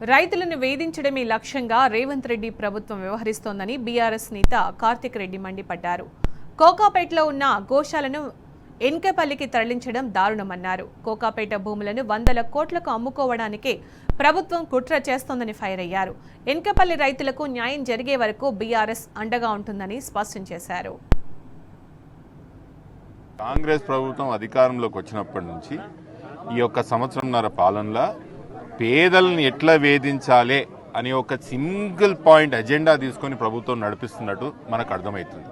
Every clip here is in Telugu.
రైతులను వేధించడమే లక్ష్యంగా రేవంత్ రెడ్డి ప్రభుత్వం వ్యవహరిస్తోందని బీఆర్ఎస్ నేత కార్తిక్ రెడ్డి మండిపడ్డారు. కోకాపేటలో ఉన్న గోశాలను ఎన్కేపల్లికి తరలించడం దారుణమన్నారు. కోకాపేట భూములను 100 కోట్లకు అమ్ముకోవడానికే ప్రభుత్వం కుట్ర చేస్తోందని ఫైర్ అయ్యారు. ఎన్కేపల్లి రైతులకు న్యాయం జరిగే వరకు బీఆర్ఎస్ అండగా ఉంటుందని స్పష్టం చేశారు. కాంగ్రెస్ ప్రభుత్వం అధికారంలోకి వచ్చినప్పటి నుంచి ఈ యొక్క సంవత్సరంన్నర పాలనలో పేదలను ఎట్లా వేధించాలి అని ఒక సింగిల్ పాయింట్ ఎజెండా తీసుకొని ప్రభుత్వం నడిపిస్తున్నట్టు మనకు అర్థమవుతుంది.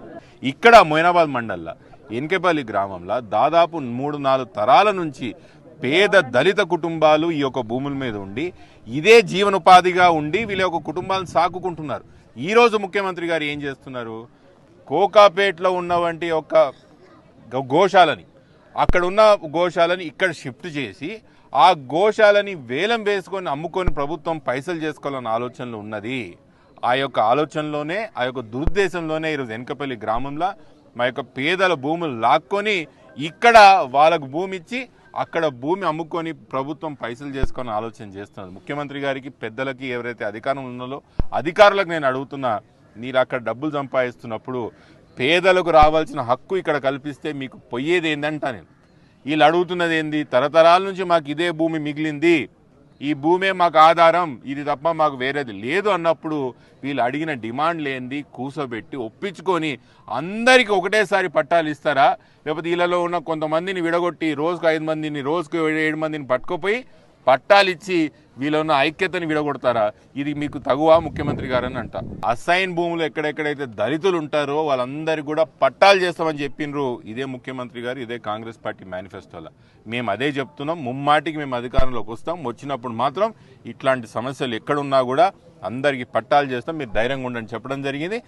ఇక్కడ మొయినాబాద్ మండల్లో ఎన్కేపల్లి గ్రామంలో దాదాపు 3-4 తరాల నుంచి పేద దళిత కుటుంబాలు ఈ యొక్క భూముల మీద ఉండి ఇదే జీవనోపాధిగా ఉండి వీళ్ళ యొక్క కుటుంబాలను సాకుకుంటున్నారు. ఈరోజు ముఖ్యమంత్రి గారు ఏం చేస్తున్నారు? కోకాపేటలో ఉన్నవంటి ఒక గోశాలని అక్కడ ఉన్న గోశాలని ఇక్కడ షిఫ్ట్ చేసి ఆ గోశాలని వేలం వేసుకొని అమ్ముకొని ప్రభుత్వం పైసలు చేసుకోవాలన్న ఆలోచనలో ఉన్నది. ఆ యొక్క ఆలోచనలోనే ఆ యొక్క దురుద్దేశంలోనే ఈరోజు ఎన్కేపల్లి గ్రామంలో మా యొక్క పేదల భూములు లాక్కొని ఇక్కడ వాళ్ళకు భూమి ఇచ్చి అక్కడ భూమి అమ్ముకొని ప్రభుత్వం పైసలు చేసుకొని ఆలోచన చేస్తున్నారు. ముఖ్యమంత్రి గారికి పెద్దలకి ఎవరైతే అధికారం ఉన్నదో అధికారులకు నేను అడుగుతున్నా, మీరు అక్కడ డబ్బులు సంపాదిస్తున్నప్పుడు పేదలకు రావాల్సిన హక్కు ఇక్కడ కల్పిస్తే మీకు పోయేది ఏందంటా నేను. వీళ్ళు అడుగుతున్నది ఏంది? తరతరాల నుంచి మాకు ఇదే భూమి మిగిలింది, ఈ భూమే మాకు ఆధారం, ఇది తప్ప మాకు వేరేది లేదు అన్నప్పుడు వీళ్ళు అడిగిన డిమాండ్ లేనిది కూసోబెట్టి ఒప్పించుకొని అందరికీ ఒకటేసారి పట్టాలు ఇస్తారా? లేకపోతే వీళ్ళలో ఉన్న కొంతమందిని విడగొట్టి రోజుకు 5 మందిని రోజుకు 7 మందిని పట్టుకుపోయి పట్టాలు ఇచ్చి వీళ్ళ ఉన్న ఐక్యతని విడగొడతారా? ఇది మీకు తగువా ముఖ్యమంత్రి గారని అంట. అసైన్ భూములు ఎక్కడెక్కడైతే దళితులు ఉంటారో వాళ్ళందరికీ కూడా పట్టాలు చేస్తామని చెప్పినరు ఇదే ముఖ్యమంత్రి గారు, ఇదే కాంగ్రెస్ పార్టీ మేనిఫెస్టోలో. మేము అదే చెప్తున్నాం. ముమ్మాటికి మేము అధికారంలోకి వస్తాం. వచ్చినప్పుడు మాత్రం ఇట్లాంటి సమస్యలు ఎక్కడున్నా కూడా అందరికీ పట్టాలు చేస్తాం, మీరు ధైర్యంగా ఉండని చెప్పడం జరిగింది.